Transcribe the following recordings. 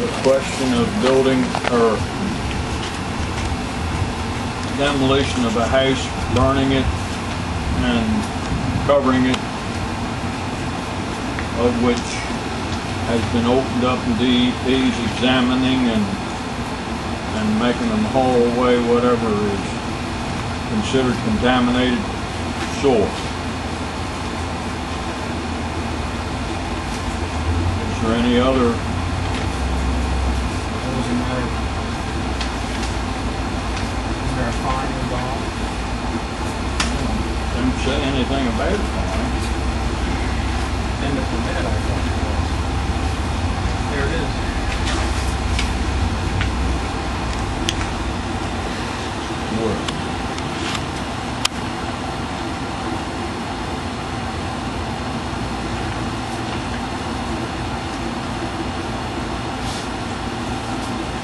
the question of building or demolition of a house, burning it and covering it, of which has been opened up and DEP's examining and making them haul away whatever is considered contaminated soil. Is there any other? Is there a fine involved? Didn't say anything about a fine. In the permit, I thought it was. There it is. Where?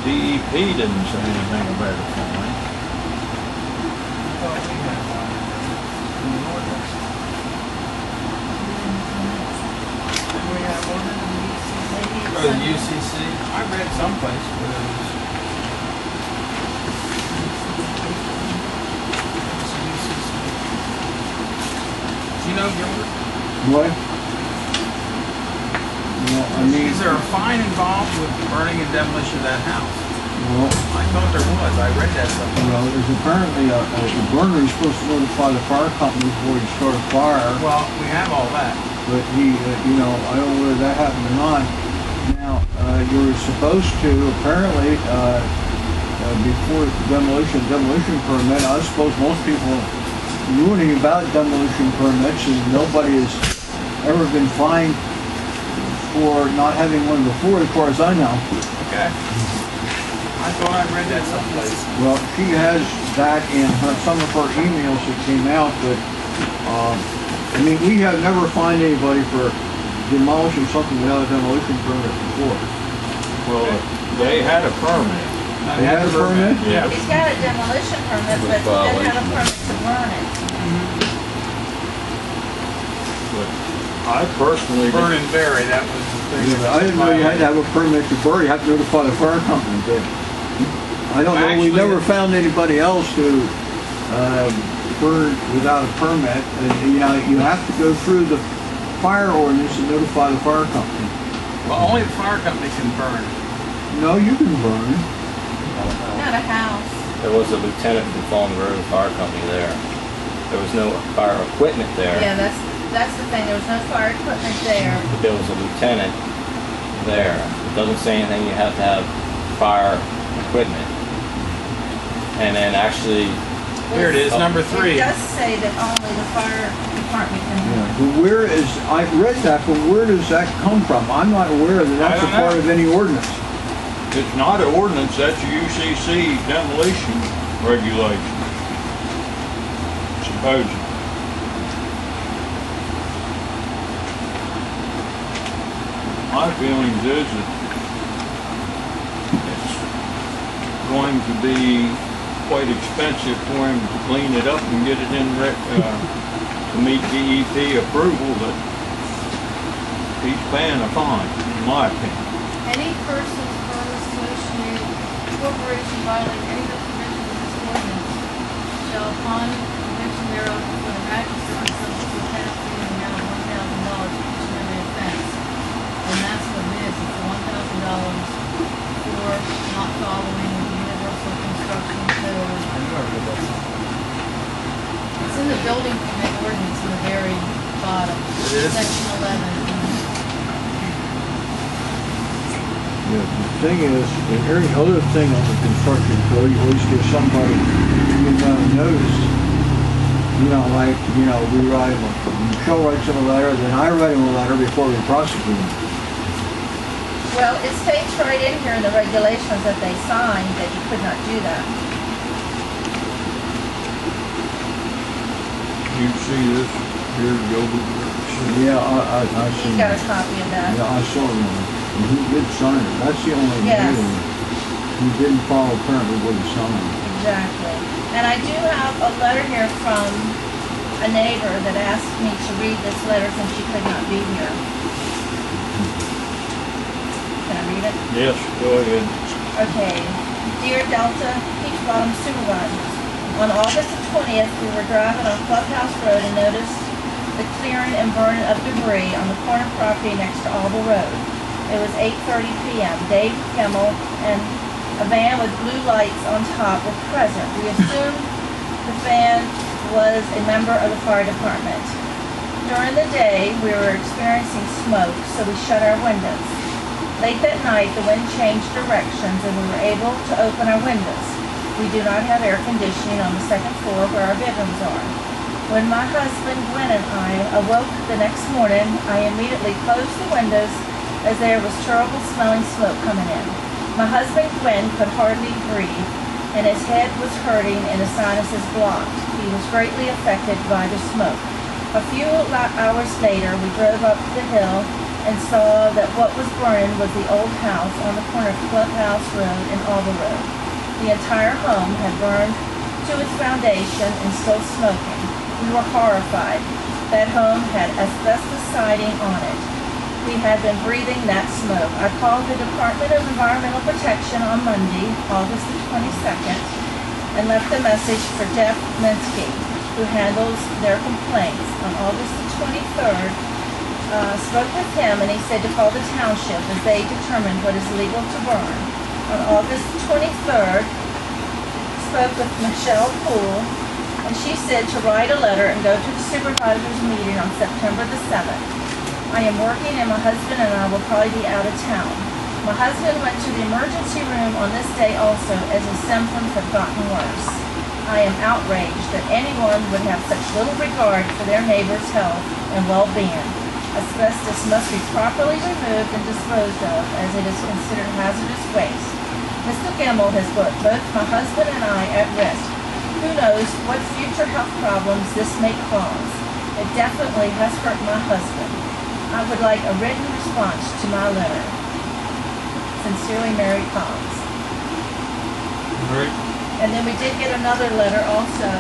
DEP didn't say anything about a fine. Oh, we have one in the ordinance. Did we have one in the UCC? Or the UCC? I read someplace where it was. Do you know, Gilbert? What? Well, I mean, Is there a fine involved with burning and demolition of that house? well, I thought there was. I read that somewhere. well, there's apparently a burner is supposed to notify the fire company before you start a fire, Well, we have all that. but he, you know, I don't know whether that happened or not. Now, you're supposed to, apparently, before demolition permit, I suppose most people knew anything about demolition permits, and nobody has ever been fined for not having one before, as far as I know. Okay. I thought I read that someplace. Well, she has that in some of her emails that came out, but I mean, we have never fined anybody for demolishing something without a demolition permit before. Well, they had a permit. They had a permit? Yeah. He's got a demolition permit, but he doesn't have a permit to burn it. But I personally Burn didn't. and bury, that was the thing. Yeah, but I didn't know you had to have a permit to burn. You have to notify the fire company. But I don't know. Actually, We never found anybody else who burned without a permit. You know, you have to go through the fire ordinance and notify the fire company. Well, only the fire company can burn. No, you can burn. Not a house. There was a lieutenant from Fallen Grove Fire Company there. There was no fire equipment there. Yeah, that's the thing. There was no fire equipment there. But there was a lieutenant there. It doesn't say anything you have to have fire equipment. And then actually, Here it is, number It 3. does say that only the fire department can. Yeah, but where is, I read that, but where does that come from? I'm not aware that that's a don't know. part of any ordinance. It's not an ordinance, that's a UCC demolition regulation. Supposedly. My feelings is that it's going to be quite expensive for him to clean it up and get it in to meet DEP approval, that he's paying a fine, in my opinion. Any person, firm, associate, corporation violating any of the provisions of this ordinance shall, upon conviction thereof, before the magistrate, be subject to a penalty in the amount of $1,000 for each and every offense. And that's what it is. It's $1,000 for not following the universal construction code. I knew I read that somewhere. It's in the building permit ordinance in the very bottom. It is? Section 11. Yeah, the thing is, and here's the other thing on the construction code, you always give somebody, you know, notice. You know, like, you know, we write, Michelle writes him a letter, then I write him a letter before we prosecute him. Well, it states right in here in the regulations that they signed that you could not do that. You see this here, Gilbert? Yeah, I see. He's got a copy of that. Yeah, I saw him. And he did sign it. That's the only Yes. thing. He didn't follow apparently what he signed. Exactly. And I do have a letter here from a neighbor that asked me to read this letter since she could not be here. Can I read read it? Yes, go ahead. Okay. Dear Delta Peach Bottom Supervisors, on August the 20th, we were driving on Clubhouse Road and noticed the clearing and burning of debris on the corner property next to Alba Road. It was 8:30 p.m. Dave Gemmill and a van with blue lights on top were present. We assumed the van was a member of the fire department. During the day, we were experiencing smoke, so we shut our windows. Late that night, the wind changed directions and we were able to open our windows. We do not have air conditioning on the second floor where our bedrooms are. When my husband, Gwen, and I awoke the next morning, I immediately closed the windows as there was terrible smelling smoke coming in. My husband, Gwen, could hardly breathe, and his head was hurting and his sinuses blocked. He was greatly affected by the smoke. A few hours later, we drove up the hill and saw that what was burning was the old house on the corner of Clubhouse Road and Alba Road. The entire home had burned to its foundation and still smoking. We were horrified. That home had asbestos siding on it. We had been breathing that smoke. I called the Department of Environmental Protection on Monday, August the 22nd, and left a message for dept, who handles their complaints. On August the 23rd, spoke with him and he said to call the township as they determined what is legal to burn. On August 23rd, spoke with Michelle Poole, and she said to write a letter and go to the supervisors meeting on September the 7th. I am working and my husband and I will probably be out of town. My husband went to the emergency room on this day also as his symptoms have gotten worse. I am outraged that anyone would have such little regard for their neighbor's health and well-being. Asbestos must be properly removed and disposed of as it is considered hazardous waste. Mr. Gemmill has put both my husband and I at risk. Who knows what future health problems this may cause. It definitely has hurt my husband. I would like a written response to my letter. Sincerely, Mary Collins. Right. And then we did get another letter also.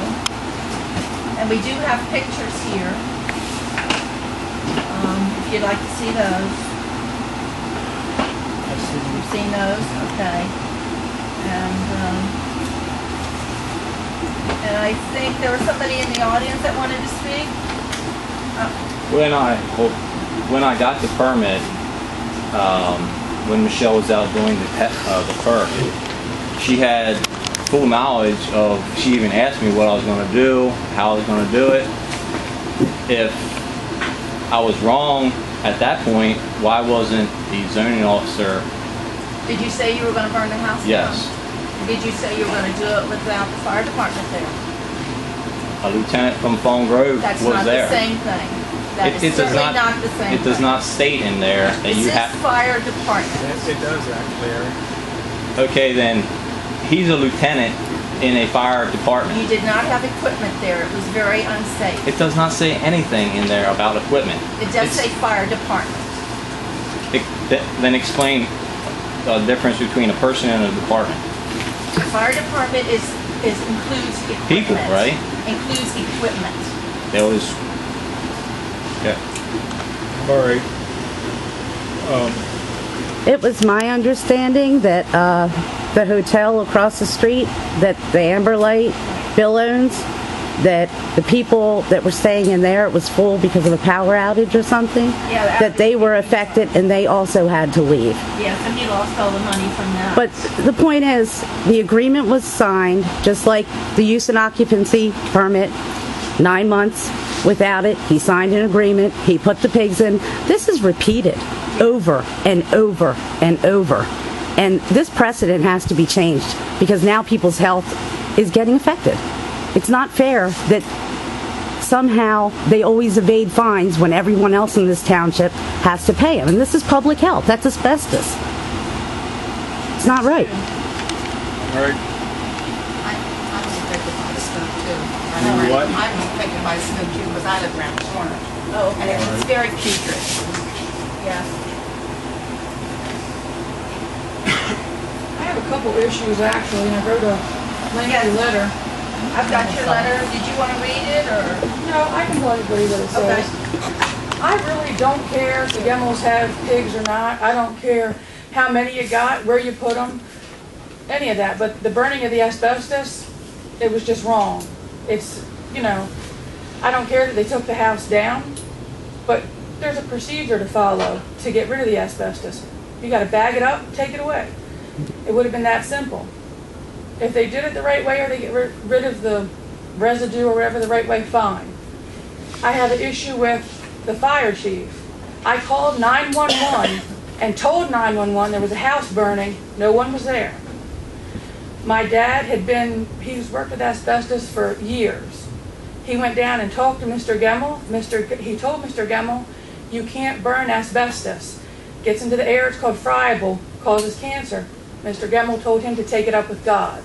And we do have pictures here. If you'd like to see those. You've seen those? Okay. And I think there was somebody in the audience that wanted to speak. When I got the permit, when Michelle was out doing the perk, she had full knowledge of, she even asked me what I was going to do, how I was going to do it. If I was wrong at that point, why wasn't the zoning officer? Did you say you were going to burn the house down? Yes. Did you say you were going to do it without the fire department there? A lieutenant from Fong Grove That's was not there. the same thing. That is certainly not the same It does thing. not state in there that you This have. is fire department. Yes, it does actually, Eric. Okay, then he's a lieutenant in a fire department. You did not have equipment there. It was very unsafe. It does not say anything in there about equipment. It does say fire department. Then explain the difference between a person and a department. The fire department includes equipment. People, right? Includes equipment. There was. Yeah. All right. It was my understanding that the hotel across the street, that the Amber Light Bill owns, that the people that were staying in there, it was full because of a power outage or something, Yeah, that they were affected and they also had to leave. Yes, and he lost all the money from that. But the point is, the agreement was signed, just like the use and occupancy permit, 9 months without it. He signed an agreement. He put the pigs in. This is repeated over and over and over. And this precedent has to be changed because now people's health is getting affected. It's not fair that somehow they always evade fines when everyone else in this township has to pay them. And this is public health. That's asbestos. It's not right. All right. I was affected by the smoke too. You what? I was affected by the smoke too because I live around the corner. Oh, And okay. it's very putrid. Yes. I have a couple issues actually, and I wrote a lengthy letter. I've got your letter. Did you want to read it or? No, I can tell you what it says. I really don't care if the Gemmels have pigs or not. I don't care. how many you got, where you put them, any of that. But the burning of the asbestos, it was just wrong. It's, you know, I don't care that they took the house down, but there's a procedure to follow to get rid of the asbestos. You got to bag it up, take it away. It would have been that simple. If they did it the right way, or they get rid of the residue or whatever the right way, fine. I have an issue with the fire chief. I called 911 and told 911 there was a house burning. No one was there. My dad he's worked with asbestos for years. He went down and talked to Mr. Gemmill. He told Mr. Gemmill, you can't burn asbestos. Gets into the air, it's called friable, causes cancer. Mr. Gemmill told him to take it up with God.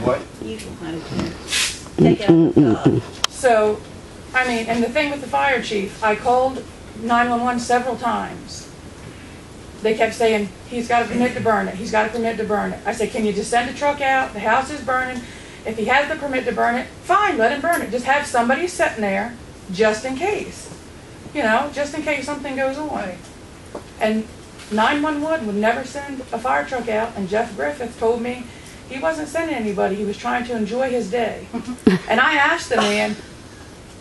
What? Take it up with God. So, I mean, and the thing with the fire chief, I called 911 several times. They kept saying, he's got a permit to burn it, he's got a permit to burn it. I said, can you just send a truck out? The house is burning. If he has the permit to burn it, fine, let him burn it. Just have somebody sitting there just in case. You know, just in case something goes on. And 911 would never send a fire truck out, and Jeff Griffith told me he wasn't sending anybody, he was trying to enjoy his day. And I asked the man,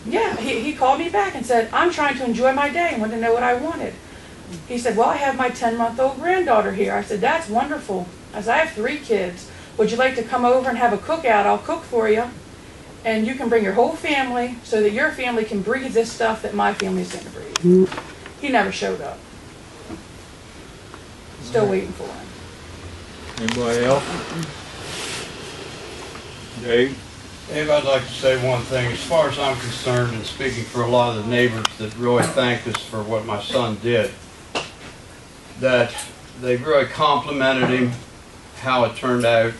yeah, he called me back and said, I'm trying to enjoy my day and wanted to know what I wanted. He said, well, I have my 10-month-old granddaughter here. I said, that's wonderful. I said, I have 3 kids. Would you like to come over and have a cookout? I'll cook for you. And you can bring your whole family so that your family can breathe this stuff that my family's going to breathe. He never showed up. Still waiting for him. Anybody else? Dave? Dave, I'd like to say one thing. As far as I'm concerned, and speaking for a lot of the neighbors that really thanked us for what my son did, that they really complimented him, how it turned out,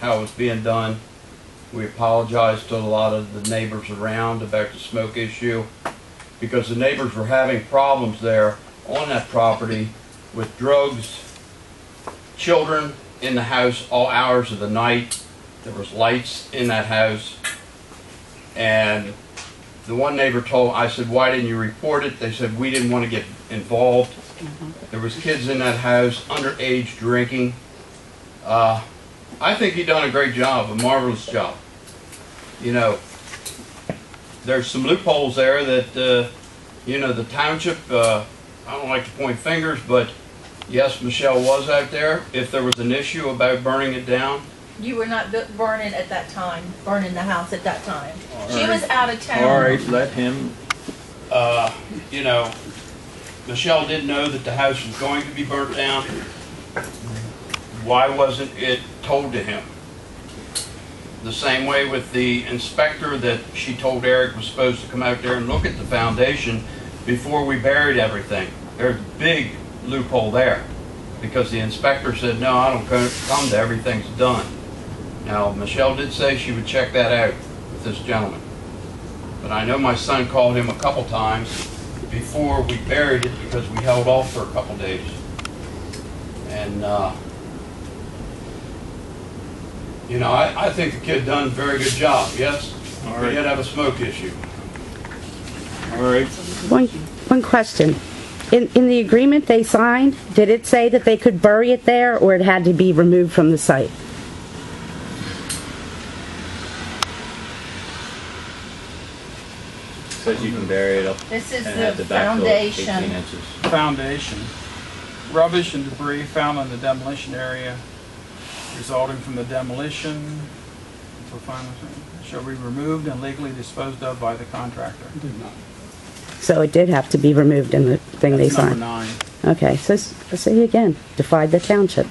how it was being done. We apologized to a lot of the neighbors around about the smoke issue, because the neighbors were having problems there on that property with drugs, children in the house all hours of the night. There was lights in that house, and the one neighbor I said, why didn't you report it? They said, we didn't want to get involved. There was kids in that house, underage drinking. I think he done a great job, a marvelous job. You know, there's some loopholes there that, you know, the township, I don't like to point fingers, but yes, Michelle was out there. If there was an issue about burning it down, You were not burning at that time, burning the house at that time. All She right. was out of town. All right, let him. you know, Michelle did know that the house was going to be burnt down. Why wasn't it told to him? The same way with the inspector that she told Eric was supposed to come out there and look at the foundation before we buried everything. There's a big loophole there, because the inspector said, no, I don't come to everything's done. Now, Michelle did say she would check that out with this gentleman. But I know my son called him a couple times before we buried it, because we held off for a couple days. And, you know, I think the kid done a very good job. Yes, All we right. did have a smoke issue. All right. One question. In the agreement they signed, did it say that they could bury it there, or it had to be removed from the site? Says you can bury it up This is and have the the backfill 18 foundation. inches. Foundation. Rubbish and debris found in the demolition area resulting from the demolition shall be removed and legally disposed of by the contractor. So it did have to be removed in the thing they That's number signed. 9. Okay, so see again, defied the township.